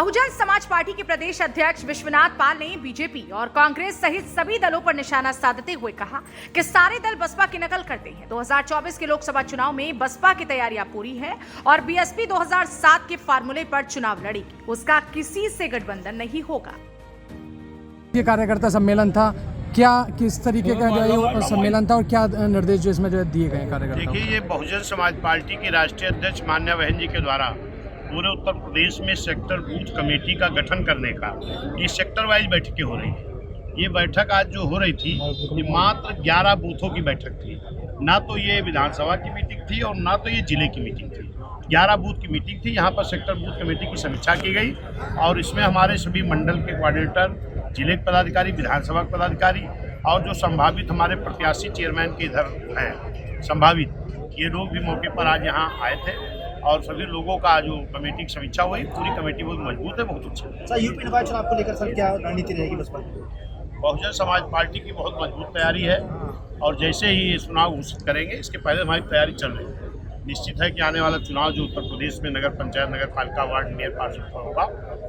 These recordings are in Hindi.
बहुजन समाज पार्टी के प्रदेश अध्यक्ष विश्वनाथ पाल ने बीजेपी और कांग्रेस सहित सभी दलों पर निशाना साधते हुए कहा कि सारे दल बसपा की नकल करते हैं। 2024 के लोकसभा चुनाव में बसपा की तैयारियां पूरी है और बीएसपी 2007 के फार्मूले पर चुनाव लड़ेगी, उसका किसी से गठबंधन नहीं होगा। ये कार्यकर्ता सम्मेलन था, क्या किस तरीके का जो है सम्मेलन था और क्या निर्देश जो इसमें जो दिए गए कार्यकर्ता? देखिए, ये बहुजन समाज पार्टी के राष्ट्रीय अध्यक्ष मान्या बहन जी के द्वारा पूरे उत्तर प्रदेश में सेक्टर बूथ कमेटी का गठन करने का ये सेक्टर वाइज बैठकें हो रही हैं। ये बैठक आज जो हो रही थी ये मात्र 11 बूथों की बैठक थी, ना तो ये विधानसभा की मीटिंग थी और ना तो ये जिले की मीटिंग थी। 11 बूथ की मीटिंग थी। यहाँ पर सेक्टर बूथ कमेटी की समीक्षा की गई और इसमें हमारे सभी मंडल के कोऑर्डिनेटर, जिले के पदाधिकारी, विधानसभा के पदाधिकारी और जो संभावित हमारे प्रत्याशी चेयरमैन के इधर हैं संभावित, ये लोग भी मौके पर आज यहाँ आए थे और सभी लोगों का जो कमेटी की समीक्षा हुई। पूरी कमेटी बहुत मजबूत है, बहुत अच्छी है। सर, यूपी निकाय चुनाव को लेकर सर क्या रणनीति रहेगी बसपा? बहुजन समाज पार्टी की बहुत मजबूत तैयारी है और जैसे ही ये चुनाव घोषित करेंगे इसके पहले हमारी तैयारी चल रही है। निश्चित है कि आने वाला चुनाव जो उत्तर प्रदेश में नगर पंचायत, नगर पालिका, वार्ड, मेयर, पार्षद होगा,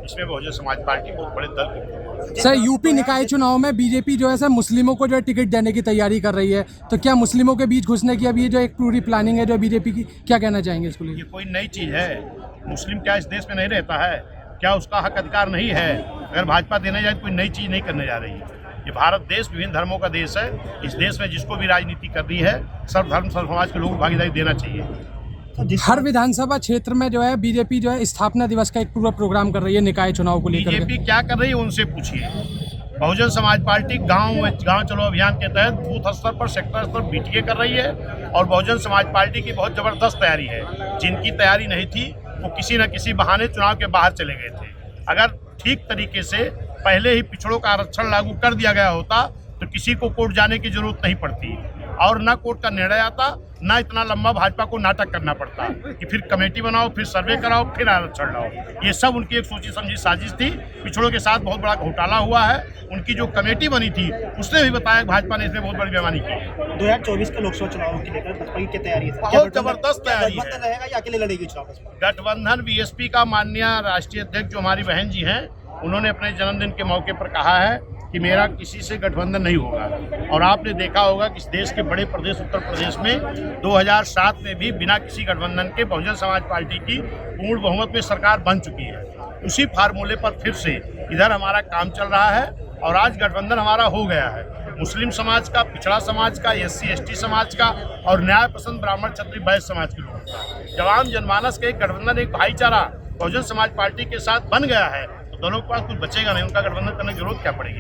इसमें बहुजन समाज पार्टी बहुत बड़े दल को। सर, यूपी निकाय चुनाव में बीजेपी जो है सर मुस्लिमों को जो है टिकट देने की तैयारी कर रही है, तो क्या मुस्लिमों के बीच घुसने की अभी जो एक पूरी प्लानिंग है जो बीजेपी की, क्या कहना चाहेंगे इसको लिए? ये कोई नई चीज़ है? मुस्लिम क्या इस देश में नहीं रहता है? क्या उसका हक अधिकार नहीं है? अगर भाजपा देने जाए तो कोई नई चीज़ नहीं करने जा रही है। ये भारत देश विभिन्न धर्मों का देश है। इस देश में जिसको भी राजनीति करनी है सर्व धर्म सर्व समाज के लोगों को भागीदारी देना चाहिए। हर विधानसभा क्षेत्र में जो है बीजेपी जो है स्थापना दिवस का एक पूरा प्रोग्राम कर रही है निकाय चुनाव को लेकर। बीजेपी क्या कर रही है उनसे पूछिए। बहुजन समाज पार्टी गांव चलो अभियान के तहत बूथ स्तर पर, सेक्टर स्तर पर मीटिंगें कर रही है और बहुजन समाज पार्टी की बहुत जबरदस्त तैयारी है। जिनकी तैयारी नहीं थी वो किसी न किसी बहाने चुनाव के बाहर चले गए थे। अगर ठीक तरीके से पहले ही पिछड़ों का आरक्षण लागू कर दिया गया होता तो किसी को कोर्ट जाने की जरूरत नहीं पड़ती और ना कोर्ट का निर्णय आता, ना इतना लंबा भाजपा को नाटक करना पड़ता कि फिर कमेटी बनाओ, फिर सर्वे कराओ, फिर आरक्षण लाओ। ये सब उनकी एक सोची समझी साजिश थी। पिछड़ों के साथ बहुत बड़ा घोटाला हुआ है। उनकी जो कमेटी बनी थी उसने भी बताया भाजपा ने इसमें बहुत बड़ी बेईमानी की। 2024 के लोकसभा चुनाव के लेकर बसपा की क्या तैयारी है? बहुत जबरदस्त तैयारी है। गठबंधन रहेगा या अकेले लड़ेगी चुनाव? गठबंधन बीएसपी का माननीय राष्ट्रीय अध्यक्ष जो हमारी बहन जी हैं, उन्होंने अपने जन्मदिन के मौके पर कहा है कि मेरा किसी से गठबंधन नहीं होगा। और आपने देखा होगा कि इस देश के बड़े प्रदेश उत्तर प्रदेश में 2007 में भी बिना किसी गठबंधन के बहुजन समाज पार्टी की पूर्ण बहुमत में सरकार बन चुकी है। उसी फार्मूले पर फिर से इधर हमारा काम चल रहा है और आज गठबंधन हमारा हो गया है। मुस्लिम समाज का, पिछड़ा समाज का, SC ST समाज का और न्याय पसंद ब्राह्मण क्षत्रिय वैश्य समाज के लोगों का जवान जनमानस के एक गठबंधन, एक भाईचारा बहुजन समाज पार्टी के साथ बन गया है। दोनों के पास कुछ बचेगा नहीं, उनका गठबंधन करने की जरूरत क्या पड़ेगी?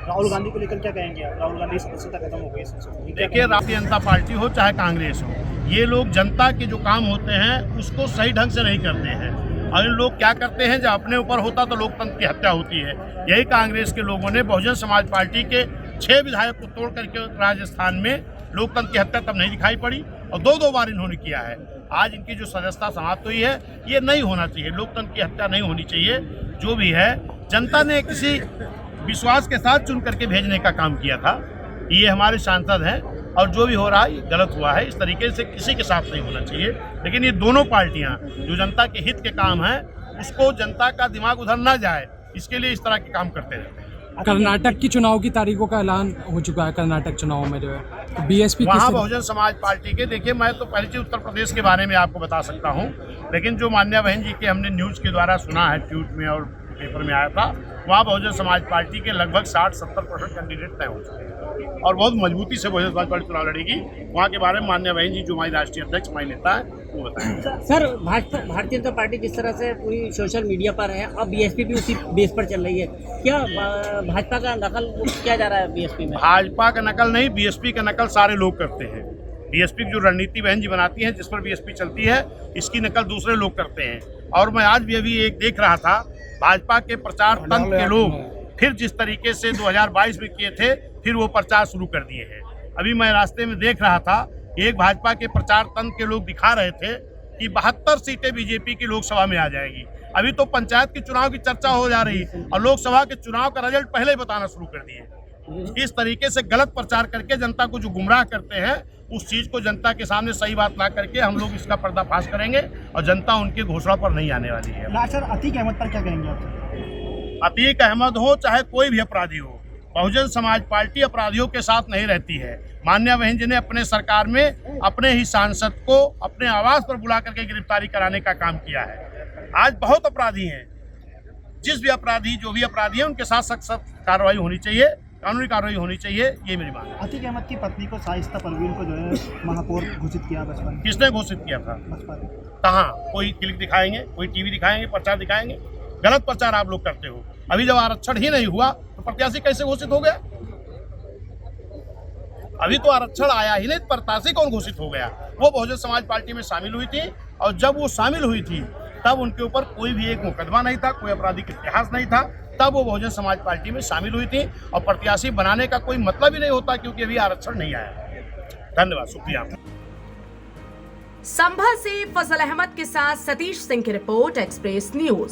राहुल गांधी को लेकर क्या कहेंगे? राहुल गांधी सदस्यता खत्म हो गई। देखिए, राष्ट्रीय जनता पार्टी हो चाहे कांग्रेस हो, ये लोग जनता के जो काम होते हैं उसको सही ढंग से नहीं करते हैं और इन लोग क्या करते हैं, जब अपने ऊपर होता तो लोकतंत्र की हत्या होती है। यही कांग्रेस के लोगों ने बहुजन समाज पार्टी के 6 विधायक को तोड़ करके राजस्थान में लोकतंत्र की हत्या तब नहीं दिखाई पड़ी और 2 बार इन्होंने किया है। आज इनकी जो सदस्यता समाप्त हुई है, ये नहीं होना चाहिए। लोकतंत्र की हत्या नहीं होनी चाहिए। जो भी है, जनता ने किसी विश्वास के साथ चुन करके भेजने का काम किया था। ये हमारे सांसद हैं और जो भी हो रहा है ये गलत हुआ है। इस तरीके से किसी के साथ नहीं होना चाहिए। लेकिन ये दोनों पार्टियां जो जनता के हित के काम हैं उसको जनता का दिमाग उधर ना जाए, इसके लिए इस तरह के काम करते रहते हैं। कर्नाटक की चुनाव की तारीखों का ऐलान हो चुका है। कर्नाटक चुनाव में जो है तो बीएसपी वहाँ बहुजन समाज पार्टी के, देखिए मैं तो पहले चीज उत्तर प्रदेश के बारे में आपको बता सकता हूँ, लेकिन जो मान्या बहन जी के हमने न्यूज़ के द्वारा सुना है, ट्वीट में और पेपर में आया था, वहाँ बहुजन समाज पार्टी के लगभग 60-70% कैंडिडेट तय हो चुके हैं और बहुत मजबूती से बहुजन समाज पार्टी चुनाव लड़ेगी। वहाँ के बारे में मान्या बहन जी जो हमारी राष्ट्रीय अध्यक्ष, हमारी नेता है, वो बताएंगे। सर, भारतीय जनता पार्टी जिस तरह से पूरी सोशल मीडिया पर है, अब बीएसपी भी उसी बेस पर चल रही है, क्या भाजपा का नकल किया जा रहा है बीएसपी में? भाजपा का नकल नहीं, बीएसपी का नकल सारे लोग करते हैं। बीएसपी की जो रणनीति बहन जी बनाती है, जिस पर बीएसपी चलती है, इसकी नकल दूसरे लोग करते हैं। और मैं आज भी अभी एक देख रहा था, भाजपा के प्रचार तंत्र के लोग फिर जिस तरीके से 2022 में किए थे, फिर वो प्रचार शुरू कर दिए हैं। अभी मैं रास्ते में देख रहा था, एक भाजपा के प्रचार तंत्र के लोग दिखा रहे थे कि 72 सीटें बीजेपी की लोकसभा में आ जाएगी। अभी तो पंचायत के चुनाव की चर्चा हो जा रही और लोकसभा के चुनाव का रिजल्ट पहले ही बताना शुरू कर दिए। इस तरीके से गलत प्रचार करके जनता को जो गुमराह करते हैं उस चीज़ को जनता के सामने सही बात ला करके हम लोग इसका पर्दाफाश करेंगे और जनता उनके घोषणा पर नहीं आने वाली है। सर अतीक अहमद पर क्या कहेंगे आप? अतीक अहमद हो चाहे कोई भी अपराधी हो, बहुजन समाज पार्टी अपराधियों के साथ नहीं रहती है। माननीय बहन जी ने अपने सरकार में अपने ही सांसद को अपने आवास पर बुला करके गिरफ्तारी कराने का काम किया है। आज बहुत अपराधी हैं, जिस भी अपराधी जो भी अपराधी है उनके साथ सख्त कार्रवाई होनी चाहिए, कानूनी कार्रवाई होनी चाहिए, ये मेरी मांग है। अतीक अहमद की पत्नी को शाइस्ता परवीन को जो है महापौर घोषित किया बसपा ने। किसने घोषित किया था? बसपा ने। कहाँ? कोई क्लिक दिखाएंगे, कोई टीवी दिखाएंगे, प्रचार दिखाएंगे? गलत प्रचार आप लोग करते हो। अभी जब आरक्षण ही नहीं हुआ तो प्रत्याशी कैसे घोषित हो गया? अभी तो आरक्षण आया ही नहीं, प्रत्याशी कौन घोषित हो गया? वो बहुजन समाज पार्टी में शामिल हुई थी और जब वो शामिल हुई थी तब उनके ऊपर कोई भी एक मुकदमा नहीं था, कोई आपराधिक इतिहास नहीं था, तब वो बहुजन समाज पार्टी में शामिल हुई थी और प्रत्याशी बनाने का कोई मतलब ही नहीं होता क्योंकि अभी आरक्षण नहीं आया। धन्यवाद, शुक्रिया। संभल से फजल अहमद के साथ सतीश सिंह की रिपोर्ट, एक्सप्रेस न्यूज।